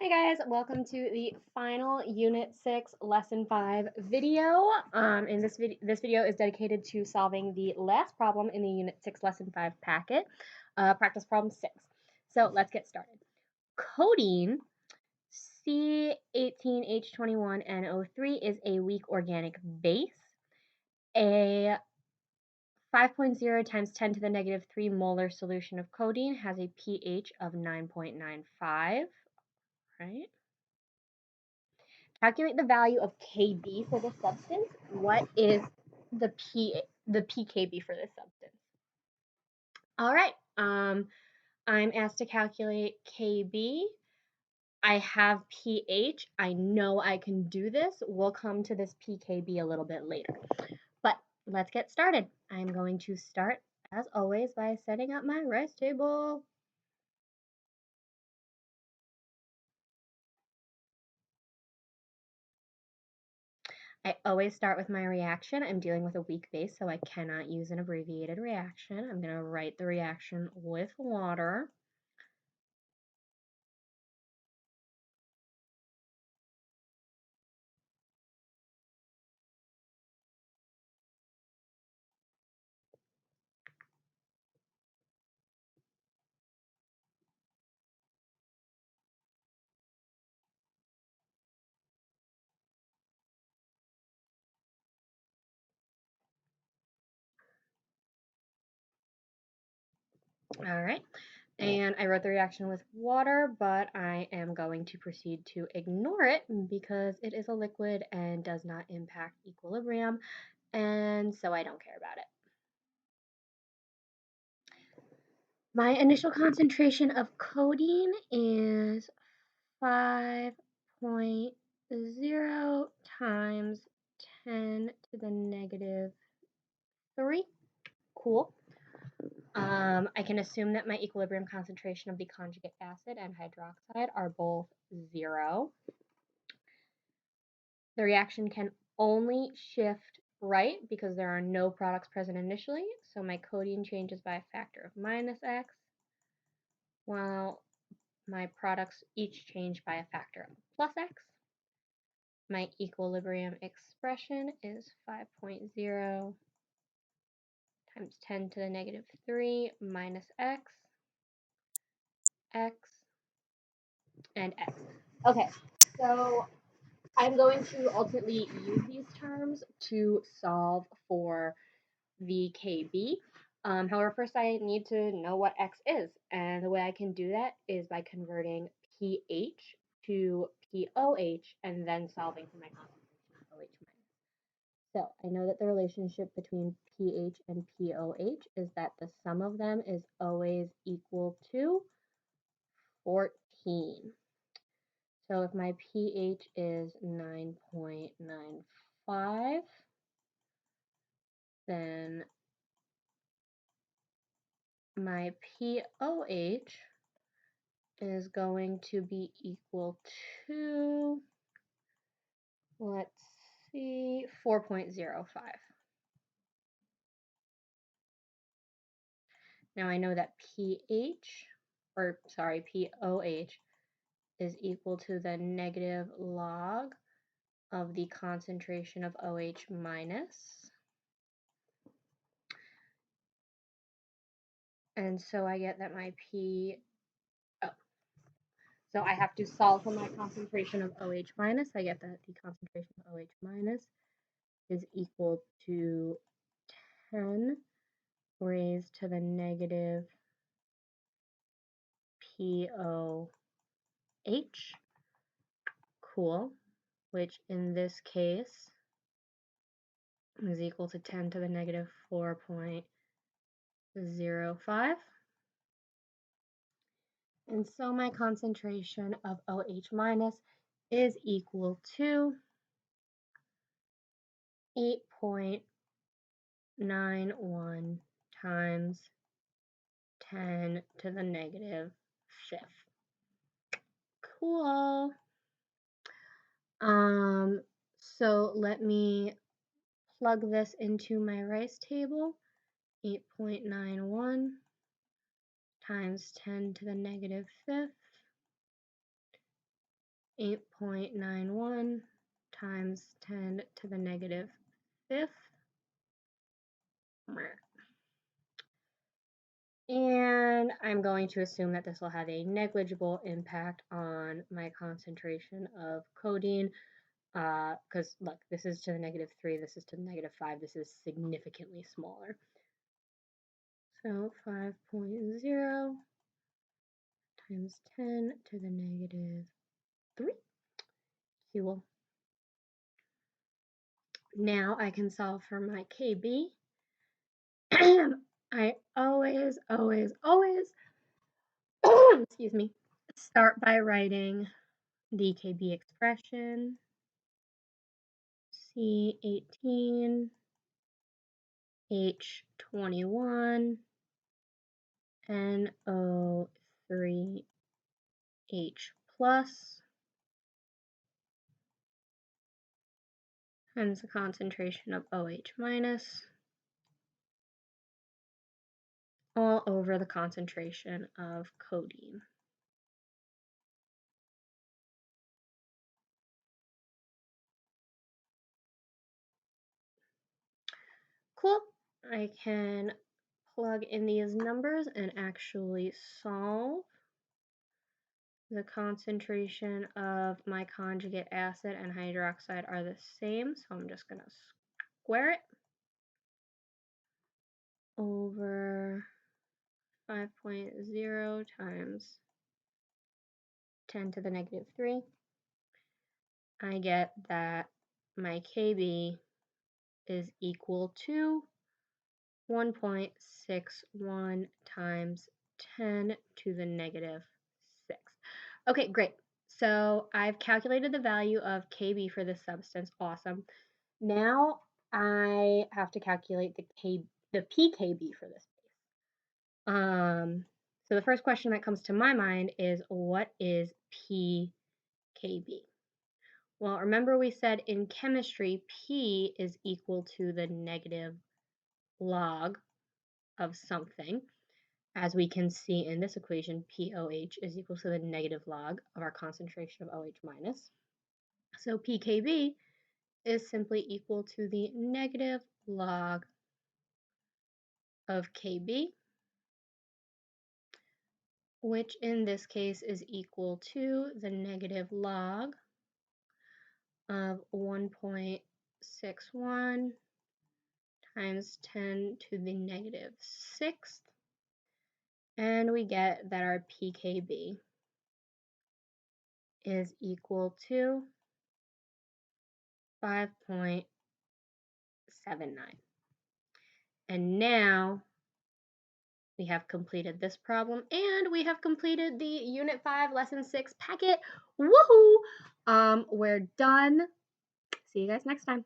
Hey guys, welcome to the final Unit 6 Lesson 5 video. In this video is dedicated to solving the last problem in the Unit 6 Lesson 5 packet, practice problem 6. So let's get started. Codeine C18H21NO3 is a weak organic base. A 5.0 times 10 to the negative 3 molar solution of codeine has a pH of 9.95, right? Calculate the value of Kb for this substance. What is the pKb for this substance? All right. I'm asked to calculate Kb. I have pH. I know I can do this. We'll come to this pKb a little bit later. But let's get started. I'm going to start, as always, by setting up my rice table. I always start with my reaction. I'm dealing with a weak base, so I cannot use an abbreviated reaction. I'm going to write the reaction with water. All right. And I wrote the reaction with water, but I am going to proceed to ignore it because it is a liquid and does not impact equilibrium, and so I don't care about it. My initial concentration of codeine is 5.0 times 10 to the negative 3. Cool. I can assume that my equilibrium concentration of the conjugate acid and hydroxide are both 0. The reaction can only shift right because there are no products present initially, so my codeine changes by a factor of minus x, while my products each change by a factor of plus x. My equilibrium expression is 5.0 times 10 to the negative 3 minus x, x, and x. Okay, so I'm going to ultimately use these terms to solve for the KB. However, first I need to know what x is, and the way I can do that is by converting pH to POH and then solving for my concentration of OH minus. So I know that the relationship between pH and POH is that the sum of them is always equal to 14. So if my pH is 9.95, then my POH is going to be equal to, let's see, 4.05. Now I know that POH is equal to the negative log of the concentration of OH minus. And so I get that my so I have to solve for my concentration of OH minus. I get that the concentration of OH minus is equal to 10 raised to the negative POH. Cool. Which in this case is equal to 10 to the negative 4.05. And so my concentration of OH minus is equal to 8.91 times 10 to the negative 5th. Cool. So let me plug this into my rice table. 8.91 times 10 to the negative 5th 8.91 times 10 to the negative fifth. And I'm going to assume that this will have a negligible impact on my concentration of codeine, because look, this is to the negative 3, this is to the negative 5, this is significantly smaller. So 5.0 times 10 to the negative 3 Cool. Now I can solve for my KB. I always, excuse me, start by writing the KB expression, C18, H21, NO3H plus, times the concentration of OH minus, all over the concentration of codeine. Cool. I can plug in these numbers and actually solve. The concentration of my conjugate acid and hydroxide are the same, so I'm just going to square it over 5.0 times 10 to the negative 3. I get that my KB is equal to 1.61 times 10 to the negative 6. Okay, great. So I've calculated the value of KB for this substance. Awesome. Now I have to calculate the PKB for this base. So the first question that comes to my mind is, what is PKB? Well, remember we said in chemistry, P is equal to the negative log of something. As we can see in this equation, POH is equal to the negative log of our concentration of OH minus. So PKB is simply equal to the negative log of KB, which in this case is equal to the negative log of 1.61 times 10 to the negative 6th. And we get that our PKB is equal to 5.79. And now we have completed this problem and we have completed the Unit 5 Lesson 6 packet. Woohoo! We're done. See you guys next time.